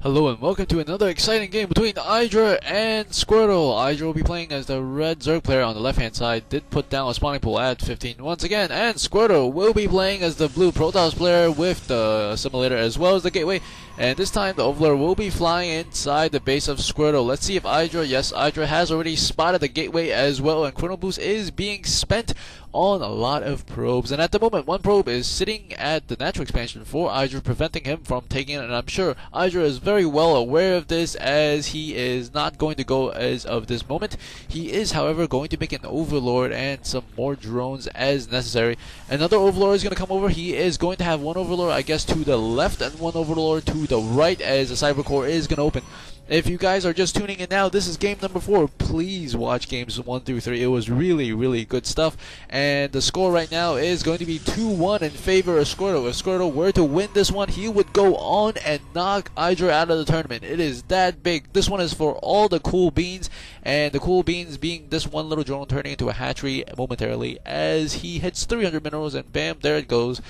Hello and welcome to another exciting game between IdrA and Squirtle. IdrA will be playing as the red Zerg player on the left hand side, did put down a spawning pool at 15 once again, and Squirtle will be playing as the blue Protoss player with the assimilator as well as the gateway, and this time the Overlord will be flying inside the base of Squirtle. Let's see if IdrA, yes, IdrA has already spotted the gateway as well, and Chrono Boost is being spent on a lot of probes, and at the moment one probe is sitting at the natural expansion for IdrA, preventing him from taking it, and I'm sure IdrA is very well aware of this, as he is not going to go as of this moment. He is, however, going to make an Overlord and some more drones as necessary. Another Overlord is going to come over. He is going to have one Overlord, I guess, to the left and one Overlord to the right, as the Cyber Core is going to open. If you guys are just tuning in now, this is game number 4. Please watch games 1 through 3. It was really good stuff. And the score right now is going to be 2-1 in favor of Squirtle. If Squirtle were to win this one, he would go on and knock IdrA out of the tournament. It is that big. This one is for all the cool beans. And the cool beans being this one little drone turning into a hatchery momentarily as he hits 300 minerals, and bam, there it goes.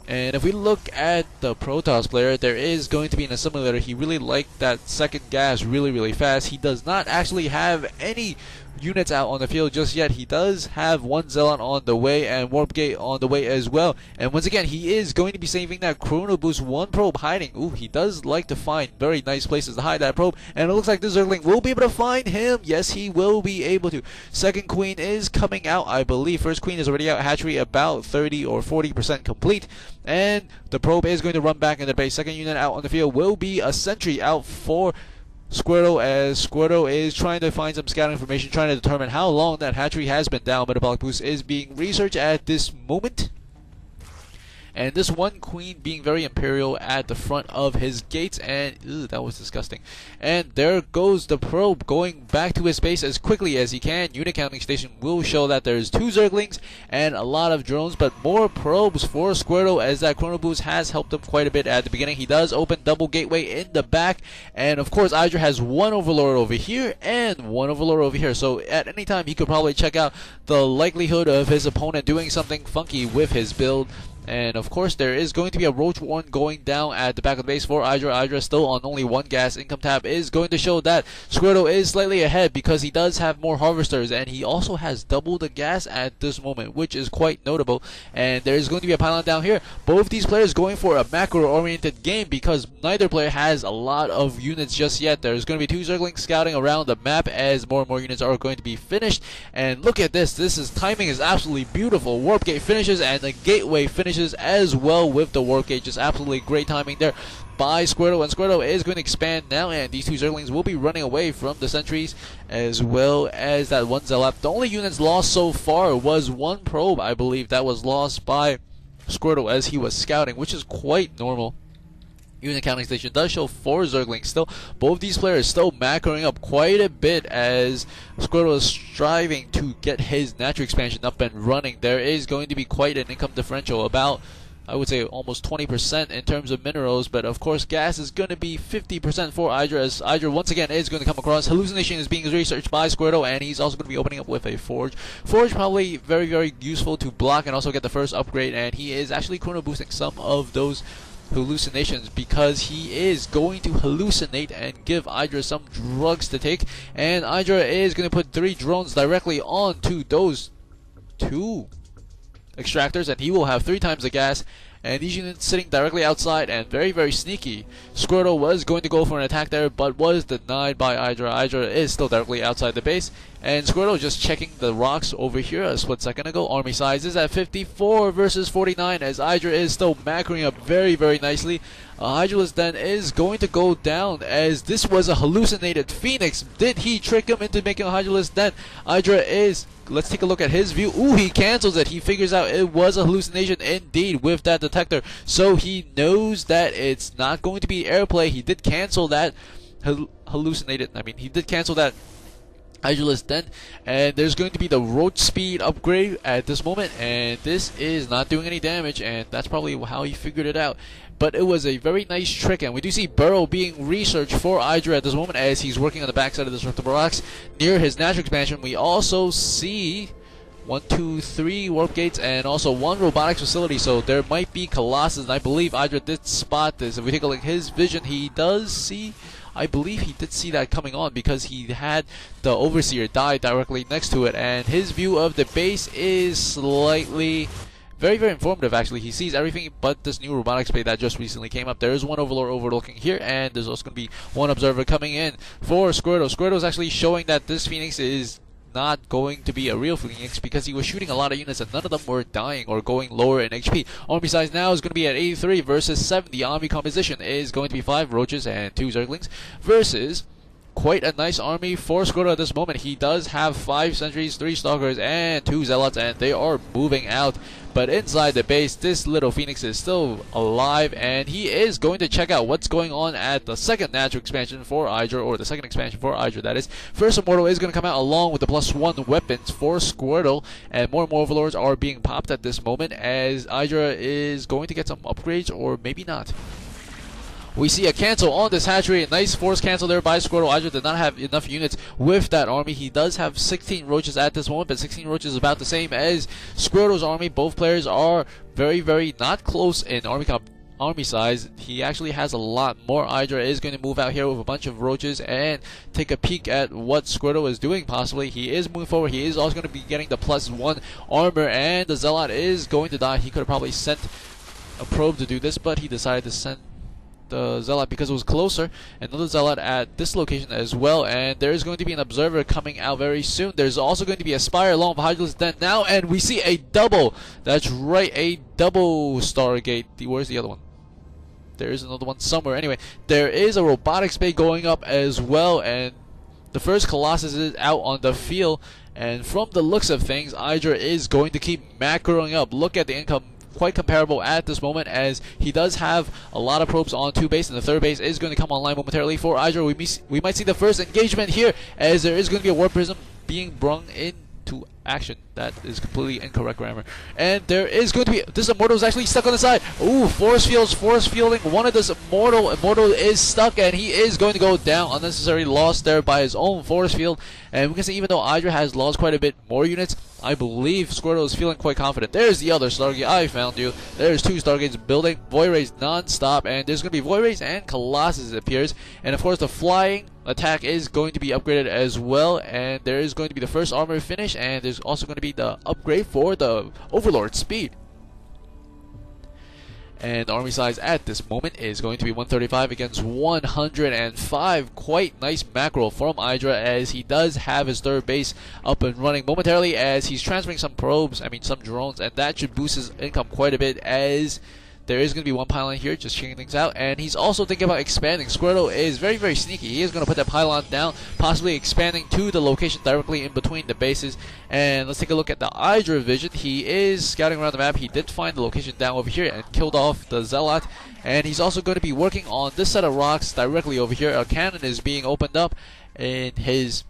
And if we look at the Protoss player, there is going to be an assimilator. He really liked that second gas really fast. He does not actually have any units out on the field just yet. He does have one Zealot on the way and Warp Gate on the way as well. And once again, he is going to be saving that Chrono Boost. One probe hiding. Ooh, he does like to find very nice places to hide that probe. And it looks like this Zergling will be able to find him. Yes, he will be able to. Second Queen is coming out, I believe. First Queen is already out. Hatchery about 30 or 40% complete. And the probe is going to run back into the base. Second unit out on the field will be a sentry out for Squirtle, as Squirtle is trying to find some scouting information, trying to determine how long that hatchery has been down. Metabolic boost is being researched at this moment. And this one queen being very imperial at the front of his gates, and ew, that was disgusting. And there goes the probe going back to his base as quickly as he can. Unit counting station will show that there's 2 Zerglings and a lot of drones, but more probes for Squirtle, as that Chrono Boost has helped him quite a bit at the beginning. He does open double gateway in the back, and of course IdrA has one Overlord over here and one Overlord over here, so at any time he could probably check out the likelihood of his opponent doing something funky with his build. And of course there is going to be a Roach 1 going down at the back of the base for IdrA. IdrA still on only 1 gas. Income tab is going to show that Squirtle is slightly ahead because he does have more harvesters, and he also has double the gas at this moment, which is quite notable. And there is going to be a pylon down here. Both these players going for a macro oriented game because neither player has a lot of units just yet. There's going to be 2 Zerglings scouting around the map as more and more units are going to be finished. And look at this. Timing is absolutely beautiful. Warp Gate finishes and the gateway finishes as well with the Warp Gate. Just absolutely great timing there by Squirtle, and Squirtle is going to expand now, and these 2 Zerglings will be running away from the sentries as well as that one Zealot. The only units lost so far was 1 probe, I believe, that was lost by Squirtle as he was scouting, which is quite normal. Unit counting station does show 4 Zerglings still. Both these players still macroing up quite a bit as Squirtle is striving to get his natural expansion up and running. There is going to be quite an income differential, about, I would say, almost 20% in terms of minerals, but of course gas is going to be 50% for IdrA, as IdrA once again is going to come across. Hallucination is being researched by Squirtle, and he's also going to be opening up with a Forge. Forge probably very useful to block and also get the first upgrade, and he is actually chrono boosting some of those hallucinations because he is going to hallucinate and give IdrA some drugs to take, and IdrA is going to put 3 drones directly onto those 2 extractors, and he will have 3 times the gas. And these units sitting directly outside and very sneaky. Squirtle was going to go for an attack there, but was denied by IdrA. IdrA is still directly outside the base, and Squirtle just checking the rocks over here a split second ago. Army size is at 54 versus 49, as IdrA is still macroing up very nicely. Hydralisk then is going to go down, as this was a hallucinated Phoenix. Did he trick him into making a Hydralisk then? IdrA is... Let's take a look at his view. Ooh, he cancels it. He figures out it was a hallucination indeed with that detector. So he knows that it's not going to be airplay. He did cancel that he did cancel that Hydralisk then, and there's going to be the road speed upgrade at this moment, and this is not doing any damage, and that's probably how he figured it out. But it was a very nice trick, and we do see Burrow being researched for IdrA at this moment as he's working on the backside of the Disruptible Rocks near his natural expansion. We also see 1, 2, 3 warp gates and also 1 robotics facility, so there might be Colossus, and I believe IDrA did spot this. If we take a look at his vision, he does see, I believe he did see that coming on because he had the Overseer die directly next to it, and his view of the base is slightly very, very informative actually. He sees everything but this new robotics bay that just recently came up. There is one Overlord overlooking here, and there's also going to be one Observer coming in for Squirtle. Squirtle is actually showing that this Phoenix is not going to be a real Phoenix because he was shooting a lot of units and none of them were dying or going lower in HP. Army size now is going to be at 83 versus 70. Army composition is going to be 5 Roaches and 2 Zerglings versus quite a nice army for Squirtle at this moment. He does have 5 Sentries, 3 Stalkers, and 2 Zealots, and they are moving out. But inside the base, this little Phoenix is still alive, and he is going to check out what's going on at the second natural expansion for IdrA, or the second expansion for IdrA, that is. First Immortal is going to come out along with the +1 weapons for Squirtle, and more Overlords are being popped at this moment as IdrA is going to get some upgrades, or maybe not. We see a cancel on this hatchery, a nice force cancel there by Squirtle. IdrA did not have enough units with that army. He does have 16 Roaches at this moment, but 16 Roaches is about the same as Squirtle's army. Both players are very, very not close in army size. He actually has a lot more. IdrA is going to move out here with a bunch of Roaches and take a peek at what Squirtle is doing possibly. He is moving forward. He is also going to be getting the +1 armor, and the Zealot is going to die. He could have probably sent a probe to do this, but he decided to send the Zealot because it was closer. Another Zealot at this location as well, and there is going to be an Observer coming out very soon. There's also going to be a Spire along with Hydralisk Den now, and we see a double. That's right, a double Stargate. Where's the other one? There is another one somewhere. Anyway, there is a robotics bay going up as well, and the first Colossus is out on the field. And from the looks of things, IdrA is going to keep macroing up. Look at the income. Quite comparable at this moment, as he does have a lot of probes on 2 base, and the 3rd base is going to come online momentarily for IdrA. We might see the first engagement here, as there is going to be a Warp Prism being brung into action. That is completely incorrect grammar. And there is going to be, this Immortal is actually stuck on the side. Ooh, force fielding one of this Immortal. Immortal is stuck, and he is going to go down. Unnecessary loss there by his own force field. And we can see, even though IdrA has lost quite a bit more units, I believe Squirtle is feeling quite confident. There's the other Stargate. I found you. There's 2 Stargates building. Void Rays non-stop, and there's going to be Void Rays and Colossus, it appears. And of course, the flying attack is going to be upgraded as well, and there is going to be the first armor finish, and there's also going to be the upgrade for the Overlord speed. And the army size at this moment is going to be 135 against 105. Quite nice macro from IdrA, as he does have his 3rd base up and running momentarily, as he's transferring some probes, some drones, and that should boost his income quite a bit, as there is going to be one pylon here just checking things out, and he's also thinking about expanding. Squirtle is very, very sneaky. He is going to put that pylon down, possibly expanding to the location directly in between the bases. And let's take a look at the IdrA vision. He is scouting around the map. He did find the location down over here and killed off the Zealot. And he's also going to be working on this set of rocks directly over here. A cannon is being opened up in his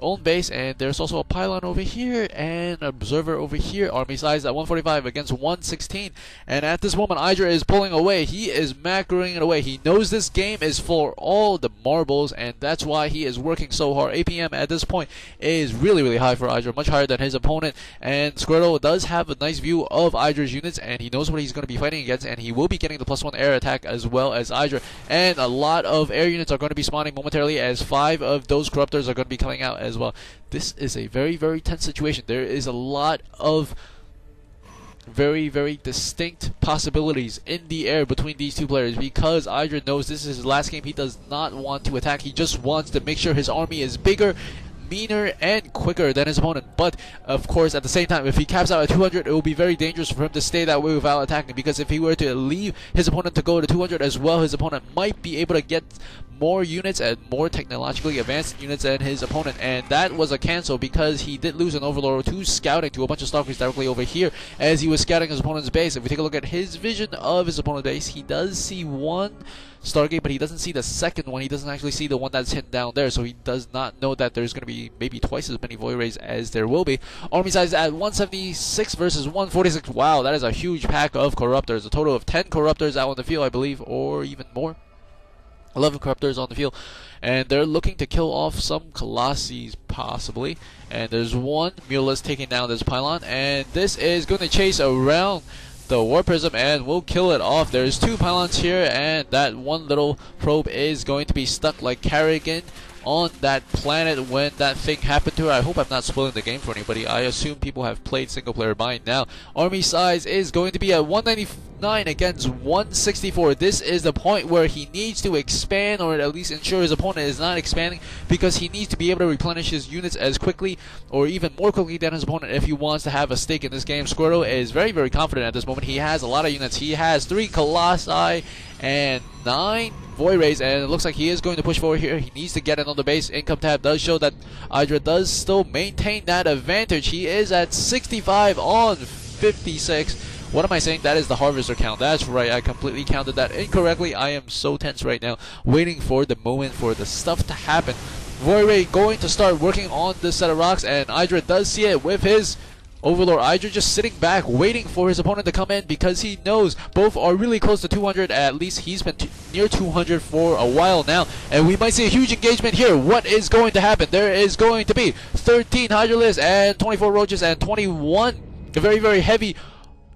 own base, and there's also a pylon over here and an Observer over here. Army size at 145 against 116, and at this moment IdrA is pulling away. He is macroing it away. He knows this game is for all the marbles, and that's why he is working so hard. APM at this point is really, really high for IdrA, much higher than his opponent, and Squirtle does have a nice view of IdrA's units, and he knows what he's going to be fighting against, and he will be getting the +1 air attack as well as IdrA, and a lot of air units are going to be spawning momentarily, as 5 of those Corruptors are going to be coming out as well. This is a very, very tense situation. There is a lot of very, very distinct possibilities in the air between these 2 players, because IdrA knows this is his last game. He does not want to attack. He just wants to make sure his army is bigger, meaner, and quicker than his opponent. But of course, at the same time, if he caps out at 200, it will be very dangerous for him to stay that way without attacking, because if he were to leave his opponent to go to 200 as well, his opponent might be able to get more units and more technologically advanced units than his opponent, and that was a cancel because he did lose an Overlord to scouting to a bunch of Stalkers directly over here as he was scouting his opponent's base. If we take a look at his vision of his opponent's base, he does see 1 Stargate, but he doesn't see the second one. He doesn't actually see the one that's hidden down there, so he does not know that there's going to be maybe twice as many Void Rays as there will be. Army size at 176 versus 146. Wow, that is a huge pack of Corruptors. A total of 10 Corruptors out on the field, I believe, or even more. 11 corruptors on the field, and they're looking to kill off some Colossi possibly. And there's one Mulus taking down this pylon, and this is going to chase around the War Prism and we'll kill it off. There's 2 pylons here, and that one little probe is going to be stuck like Carrigan on that planet when that thing happened to her. I hope I'm not spoiling the game for anybody. I assume people have played single player by now. Army size is going to be at 199 against 164. This is the point where he needs to expand, or at least ensure his opponent is not expanding, because he needs to be able to replenish his units as quickly or even more quickly than his opponent if he wants to have a stake in this game. Squirtle is very, very confident at this moment. He has a lot of units. He has 3 Colossi and 9 Void Rays, and it looks like he is going to push forward here. He needs to get another base. Income tab does show that IDrA does still maintain that advantage. He is at 65 on 56. What am I saying? That is the harvester count. That's right, I completely counted that incorrectly. I am so tense right now, waiting for the moment for the stuff to happen. Void Ray going to start working on this set of rocks, and IDrA does see it with his Overlord. IDrA just sitting back, waiting for his opponent to come in, because he knows both are really close to 200. At least he's been near 200 for a while now, and we might see a huge engagement here. What is going to happen? There is going to be 13 Hydralisks and 24 Roaches and 21 very, very heavy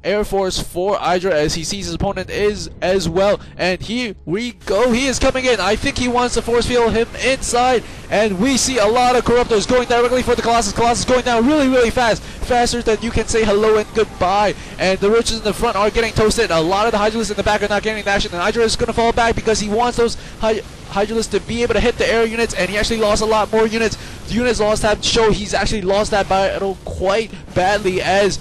Air Force for IDrA, as he sees his opponent is as well. And here we go. He is coming in. I think he wants to force field him inside. And we see a lot of Corruptors going directly for the Colossus. Colossus going down really, really fast. Faster than you can say hello and goodbye. And the Roaches in the front are getting toasted. A lot of the Hydralisks in the back are not getting action. And IDrA is going to fall back because he wants those Hydralisks to be able to hit the air units. And he actually lost a lot more units. The units lost tab show he's actually lost that battle quite badly, as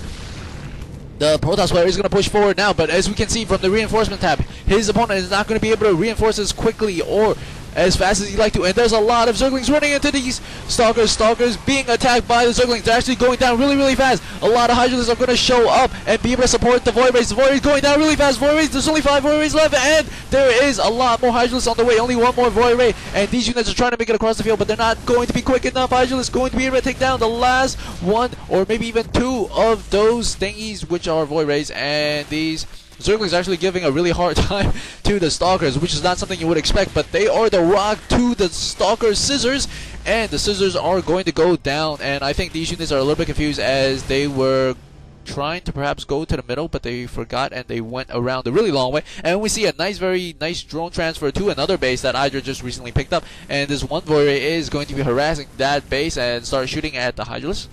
the Protoss player is going to push forward now, but as we can see from the reinforcement tab, his opponent is not going to be able to reinforce as quickly or as fast as he'd like to. And there's a lot of Zerglings running into these Stalkers. Stalkers being attacked by the Zerglings. They're actually going down really, really fast. A lot of Hydralisks are going to show up and be able to support the Void Rays. The Void Rays going down really fast. Void Rays, there's only 5 Void Rays left, and there is a lot more Hydralisks on the way. Only 1 more Void Ray, and these units are trying to make it across the field, but they're not going to be quick enough. Hydralisks going to be able to take down the last 1 or maybe even 2 of those thingies, which are Void Rays, and these Zerglings are actually giving a really hard time to the Stalkers, which is not something you would expect, but they are the rock to the Stalkers' scissors, and the scissors are going to go down. And I think these units are a little bit confused, as they were trying to perhaps go to the middle, but they forgot and they went around a really long way. And we see a nice, very nice drone transfer to another base that IDrA just recently picked up, and this one Void Ray is going to be harassing that base and start shooting at the Hydralisks.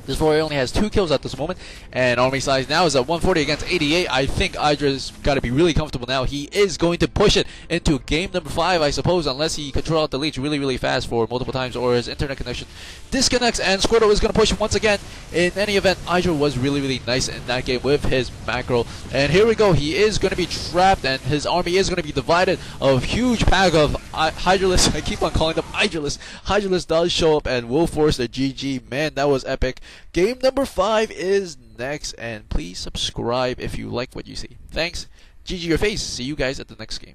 This Void Ray only has 2 kills at this moment, and army size now is at 140 against 88. I think IDRA's got to be really comfortable now. He is going to push it into game number 5, I suppose, unless he control out the leech really, really fast for multiple times, or his internet connection disconnects, and Squirtle is going to push once again. In any event, IDrA was really, really nice in that game with his macro. And here we go. He is going to be trapped, and his army is going to be divided. A huge pack of Hydralisks. I keep on calling them Hydralisks. Hydralisks does show up and will force the GG. Man, that was epic. Game number 5 is next, and please subscribe if you like what you see. Thanks. GG your face. See you guys at the next game.